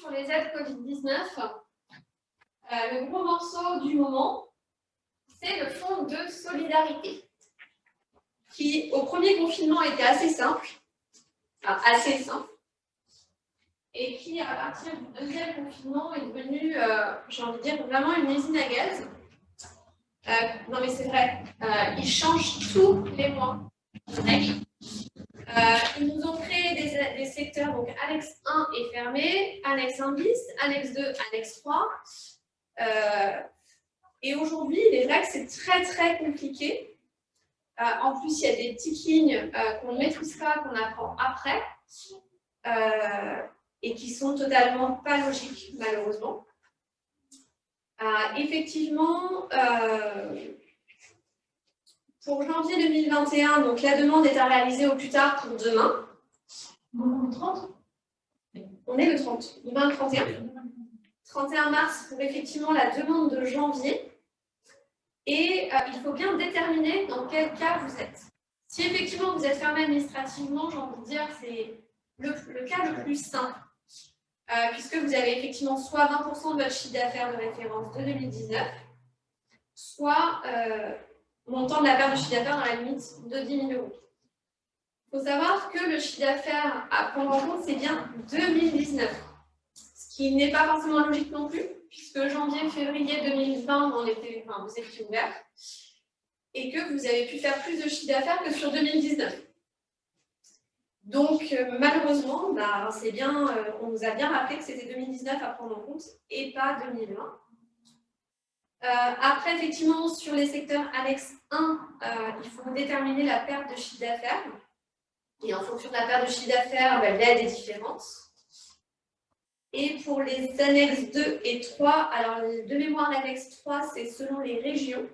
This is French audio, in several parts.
sur les aides Covid-19, le gros morceau du moment, c'est le fonds de solidarité, qui au premier confinement était assez simple, et qui à partir du deuxième confinement est devenu, j'ai envie de dire, vraiment une usine à gaz. Non mais c'est vrai, ils changent tous les mois. Ils nous ont créé des secteurs, donc annexe 1 est fermé, annexe 1 bis, annexe 2, annexe 3. Et aujourd'hui, il est vrai que c'est très très compliqué. En plus, il y a des petites lignes qu'on ne maîtrise pas, qu'on apprend après, et qui sont totalement pas logiques, malheureusement. Effectivement, pour janvier 2021, donc la demande est à réaliser au plus tard pour demain. Le 30 ? On est le 30, demain le 31. 31 mars pour effectivement la demande de janvier. Et il faut bien déterminer dans quel cas vous êtes. Si effectivement vous êtes fermé administrativement, j'ai envie de dire c'est le cas le plus simple. Puisque vous avez effectivement soit 20% de votre chiffre d'affaires de référence de 2019, soit montant de la perte de chiffre d'affaires dans la limite de 10 000 euros. Il faut savoir que le chiffre d'affaires à prendre en compte, c'est bien 2019, ce qui n'est pas forcément logique non plus, puisque janvier, février 2020, vous étiez ouvert, et que vous avez pu faire plus de chiffre d'affaires que sur 2019. Donc, malheureusement, c'est bien, on nous a bien rappelé que c'était 2019 à prendre en compte et pas 2020. Après, effectivement, sur les secteurs annexe 1, il faut déterminer la perte de chiffre d'affaires. Et en fonction de la perte de chiffre d'affaires, l'aide est différente. Et pour les annexes 2 et 3, alors de mémoire, l'annexe 3, c'est selon les régions,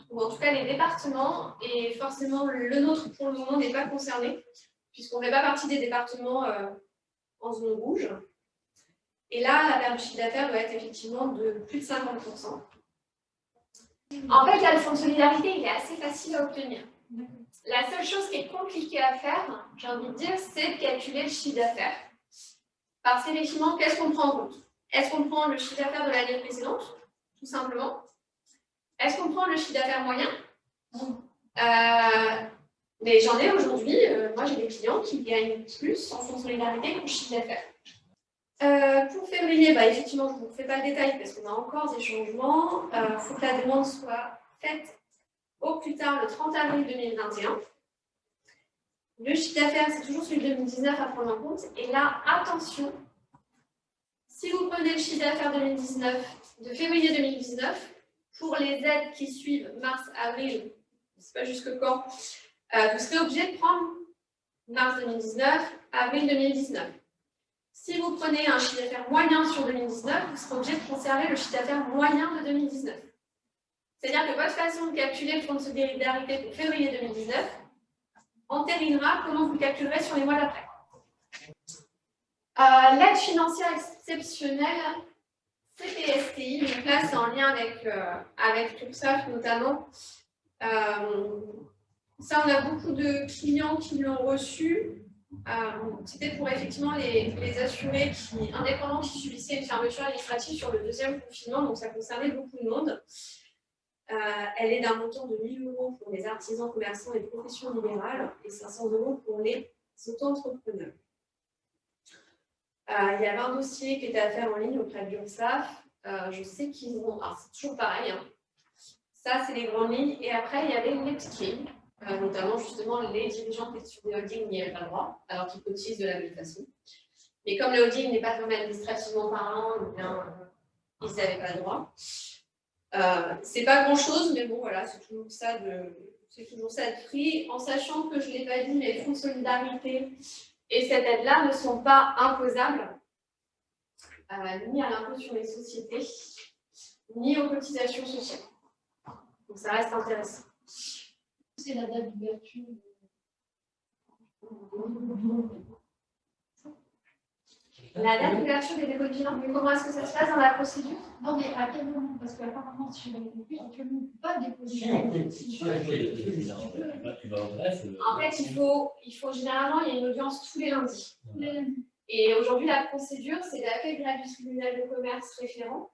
ou en tout cas les départements, et forcément le nôtre pour le moment n'est pas concerné, puisqu'on ne fait pas partie des départements en zone rouge. Et là, la perte de chiffre d'affaires doit être effectivement de plus de 50%. En fait, là, le fonds de solidarité, il est assez facile à obtenir. La seule chose qui est compliquée à faire, j'ai envie de dire, c'est de calculer le chiffre d'affaires. Parce qu'effectivement, qu'est-ce qu'on prend en compte? Est-ce qu'on prend le chiffre d'affaires de l'année précédente, tout simplement? Est-ce qu'on prend le chiffre d'affaires moyen? Mais j'en ai aujourd'hui, moi j'ai des clients qui gagnent plus en fonds de solidarité que le chiffre d'affaires. Pour février, effectivement, je ne vous refais pas le détail parce qu'on a encore des changements. Il faut que la demande soit faite au plus tard le 30 avril 2021. Le chiffre d'affaires, c'est toujours celui de 2019 à prendre en compte. Et là, attention, si vous prenez le chiffre d'affaires 2019 de février 2019, pour les aides qui suivent mars, avril, je ne sais pas jusque quand, vous serez obligé de prendre mars 2019, avril 2019. Si vous prenez un chiffre d'affaires moyen sur 2019, vous serez obligé de conserver le chiffre d'affaires moyen de 2019. C'est-à-dire que votre façon de calculer le fonds de solidarité pour février 2019 entérinera comment vous le calculerez sur les mois d'après. L'aide financière exceptionnelle, CPSTI, donc là c'est en lien avec TURSAF notamment. Ça, on a beaucoup de clients qui l'ont reçu. C'était pour effectivement les assurés indépendants qui subissaient une fermeture administrative sur le deuxième confinement, donc ça concernait beaucoup de monde. Elle est d'un montant de 1 000 € pour les artisans, commerçants et professions libérales et 500 € pour les auto-entrepreneurs. Il y avait un dossier qui était à faire en ligne auprès de l'URSSAF. Je sais qu'ils ont. Alors, c'est toujours pareil. Hein. Ça, c'est les grandes lignes. Et après, il y avait les petites lignes, notamment justement les dirigeants qui étaient sur des holdings n'y avaient pas le droit, alors qu'ils cotisent de la même façon. Mais comme le holding n'est pas fermé administrativement parlant, ils n'avaient pas le droit. C'est pas grand-chose, mais bon, voilà, c'est toujours ça de prix, en sachant que je ne l'ai pas dit, mais les fonds de solidarité et cette aide-là ne sont pas imposables, ni à l'impôt sur les sociétés, ni aux cotisations sociales. Donc ça reste intéressant. C'est la date d'ouverture. La date d'ouverture des dépôts de bilan, comment est-ce que ça se passe dans la procédure? Non, mais à quel moment? Parce qu'apparemment, si je l'avais compris, actuellement, on ne peut pas déposer. En fait, il faut généralement, il y a une audience tous les lundis. Et aujourd'hui, la procédure, c'est d'appeler greffe du tribunal de commerce référent.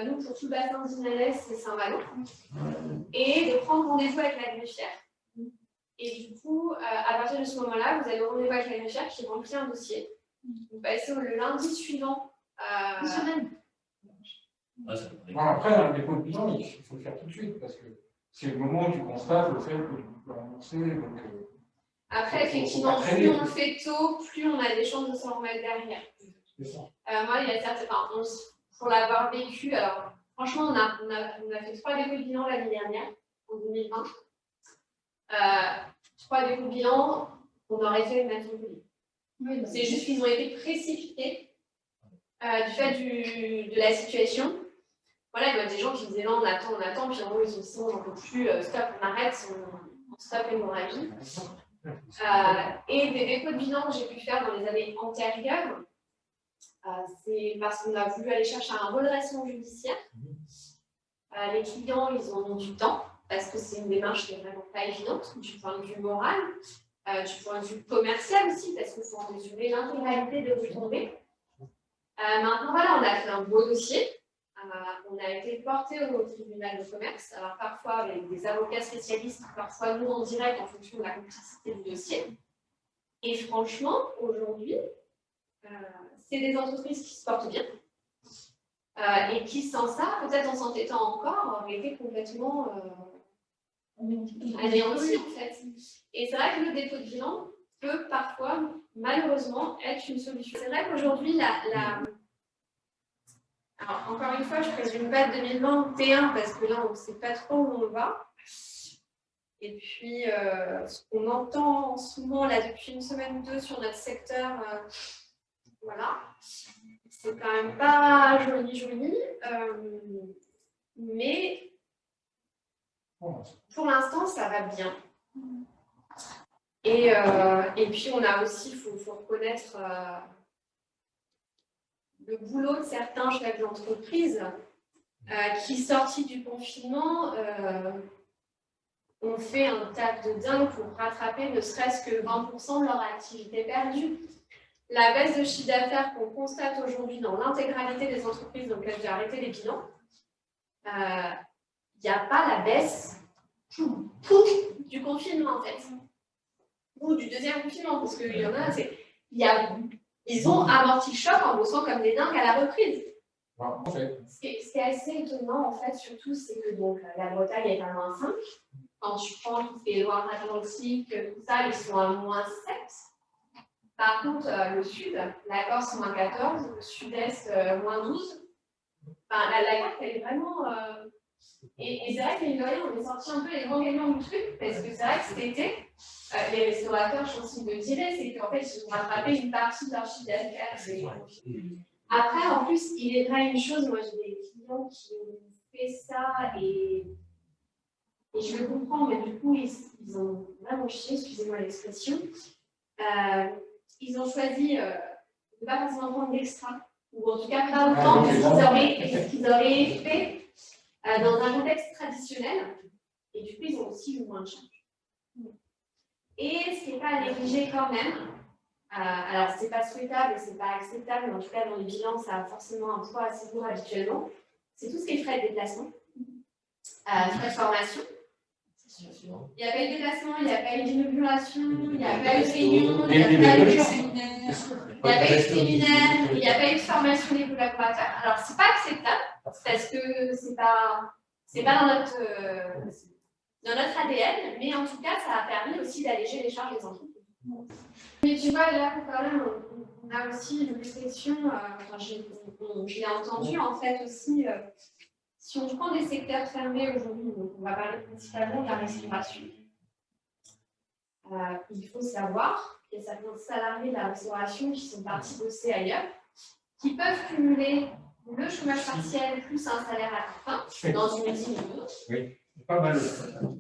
Nous, pour tout le bassin de Vinalès, c'est Saint-Malo. Et de prendre rendez-vous avec la greffière. Et du coup, à partir de ce moment-là, vous avez rendez-vous avec la greffière qui remplit un dossier. Vous passez le lundi suivant. Une semaine. Bon, après, un dépôt de bilan, il faut le faire tout de suite, parce que c'est le moment où tu constates le fait que tu peux rembourser. Donc, après, effectivement, plus on le fait tôt, plus on a des chances de s'en remettre derrière. c'est ça. Moi, il y a certains. Enfin, pour l'avoir vécu, alors franchement, on a fait 3 dépôts de bilan l'année dernière, en 2020. 3 dépôts de bilan, on aurait fait une nation publique. Oui, c'est juste qu'ils ont été précipités du fait de la situation. Voilà, il y a des gens qui disaient non, on attend, puis en gros, ils ont dit non, j'en peux plus, stop, on arrête, on stoppe l'hémorragie. Et des dépôts de bilan que j'ai pu faire dans les années antérieures, c'est parce qu'on a voulu aller chercher un redressement judiciaire. Les clients, ils ont mis du temps, parce que c'est une démarche qui n'est vraiment pas évidente, du point de vue moral, du point de vue commercial aussi, parce qu'il faut en mesurer l'intégralité de retombées. Maintenant, voilà, on a fait un beau dossier. On a été porté au tribunal de commerce, alors parfois avec des avocats spécialistes, parfois nous en direct en fonction de la complexité du dossier. Et franchement, aujourd'hui, c'est des entreprises qui se portent bien et qui, sans ça, peut-être en s'entêtant encore, auraient été complètement anéanties en fait. Et c'est vrai que le dépôt de bilan peut parfois, malheureusement, être une solution. C'est vrai qu'aujourd'hui, alors, encore une fois, je ne présume pas 2021 parce que là, on ne sait pas trop où on va. Et puis, ce qu'on entend en ce moment, là, depuis une semaine ou deux sur notre secteur, voilà, c'est quand même pas joli. Mais pour l'instant, ça va bien. Et puis, on a aussi, il faut reconnaître le boulot de certains chefs d'entreprise qui, sortis du confinement, ont fait un taf de dingue pour rattraper ne serait-ce que 20% de leur activité perdue. La baisse de chiffre d'affaires qu'on constate aujourd'hui dans l'intégralité des entreprises dans lesquelles j'ai arrêté les bilans, il n'y a pas la baisse du confinement en fait. Ou du deuxième confinement, parce qu'il y en a, ils ont amorti le choc en bossant comme des dingues à la reprise. En fait. Ce qui est assez étonnant, en fait, surtout, c'est que donc, la Bretagne est à -5. Quand tu prends toutes les Loire-Atlantique, tout ça, ils sont à -7. Par contre, le sud, la Corse, -14, le sud-est, -12. Enfin, la carte, elle est vraiment. Et c'est vrai que, mine de rien, on est sorti un peu les grands gagnants du truc, parce que c'est vrai que cet été, les restaurateurs, je pense qu'ils me diraient, c'est qu'en fait, ils ont rattrapé une partie de leur chiffre d'affaires. Après, en plus, il est vrai une chose, moi j'ai des clients qui ont fait ça et je le comprends, mais du coup, ils ont vraiment chié, excusez-moi l'expression. Ils ont choisi de ne pas forcément prendre d'extra, ou en tout cas pas autant que ce qu'ils auraient fait dans un contexte traditionnel, et du coup, ils ont aussi eu moins de charges. Et ce qui n'est pas à négliger quand même, alors c'est pas souhaitable et c'est pas acceptable, mais en tout cas dans les bilans, ça a forcément un poids assez lourd habituellement, c'est tout ce qui est frais de déplacement, frais de formation. Il n'y a pas eu de déplacement, il n'y a pas eu d'inauguration, il n'y a pas eu de réunion, il n'y a pas eu de séminaire, il n'y a pas eu de séminaire, il n'y a pas eu de formation des collaborateurs. Alors, ce n'est pas acceptable parce que ce n'est pas dans notre ADN, mais en tout cas, ça a permis aussi d'alléger les charges des entreprises. Mais tu vois, là, quand même, on a aussi une réflexion, je l'ai entendu en fait aussi. Si on prend des secteurs fermés aujourd'hui, donc on va parler principalement de la restauration, il faut savoir qu'il y a certains salariés de la restauration qui sont partis bosser ailleurs, qui peuvent cumuler le chômage partiel plus un salaire à la fin dans une usine ou autre. Oui, pas mal.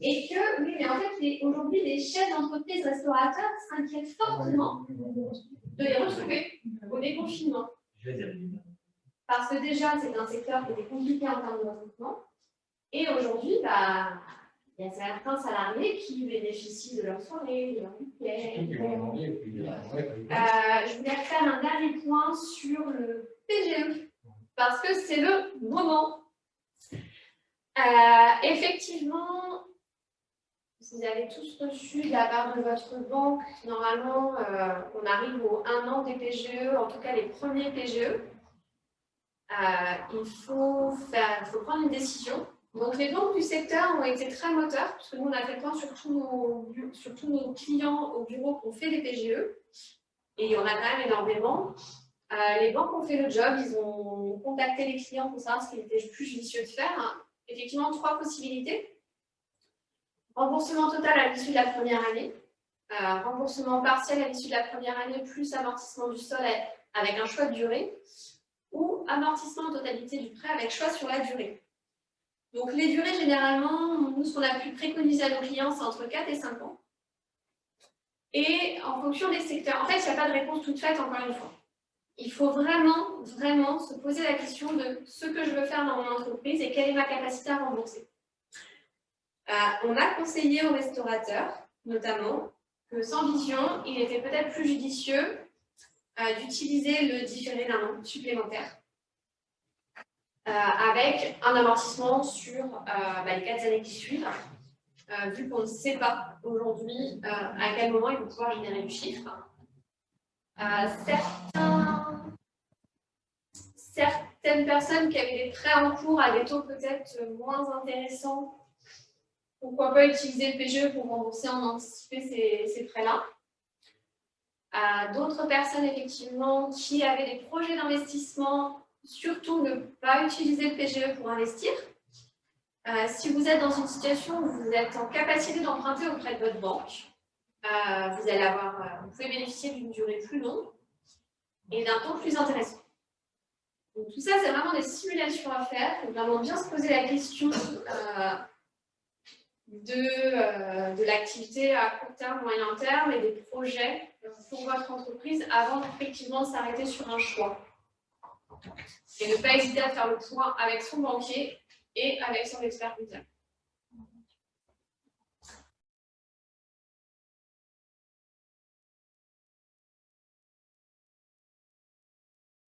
Et que, oui, mais en fait, aujourd'hui, les chefs d'entreprise restaurateurs s'inquiètent fortement de les retrouver au déconfinement. Parce que déjà, c'est un secteur qui était compliqué en termes de recrutement. Et aujourd'hui, Il y a certains salariés qui bénéficient de leur soirée, de leur week-end. Je voulais faire un dernier point sur le PGE, parce que c'est le moment. Effectivement, vous avez tous reçu de la part de votre banque, normalement, on arrive au 1 an des PGE, en tout cas les premiers PGE. Il faut prendre une décision. Donc les banques du secteur ont été très moteurs, parce que nous on a fait le point sur tous nos clients au bureau qui ont fait des PGE, et il y en a quand même énormément. Les banques ont fait le job, ils ont contacté les clients pour savoir ce qu'il était plus judicieux de faire. Effectivement, 3 possibilités. Remboursement total à l'issue de la première année, remboursement partiel à l'issue de la première année, plus amortissement du sol avec un choix de durée, ou amortissement en totalité du prêt avec choix sur la durée. Donc les durées, généralement, nous, ce qu'on a pu préconiser à nos clients, c'est entre 4 et 5 ans. Et en fonction des secteurs, en fait, il n'y a pas de réponse toute faite, encore une fois. Il faut vraiment, vraiment se poser la question de ce que je veux faire dans mon entreprise et quelle est ma capacité à rembourser. On a conseillé aux restaurateurs, notamment, que sans vision, il était peut-être plus judicieux d'utiliser le différé d'un an supplémentaire avec un amortissement sur les 4 années qui suivent, vu qu'on ne sait pas aujourd'hui à quel moment ils vont pouvoir générer du chiffre. Certaines personnes qui avaient des prêts en cours à des taux peut-être moins intéressants, pourquoi pas utiliser le PGE pour rembourser en anticipé ces prêts-là. D'autres personnes, effectivement, qui avaient des projets d'investissement, surtout ne pas utiliser le PGE pour investir. Si vous êtes dans une situation où vous êtes en capacité d'emprunter auprès de votre banque, vous pouvez bénéficier d'une durée plus longue et d'un taux plus intéressant. Donc, tout ça, c'est vraiment des simulations à faire. Il faut vraiment bien se poser la question de l'activité à court terme, moyen terme et des projets pour votre entreprise avant d'effectivement s'arrêter sur un choix. Et ne pas hésiter à faire le point avec son banquier et avec son expert comptable.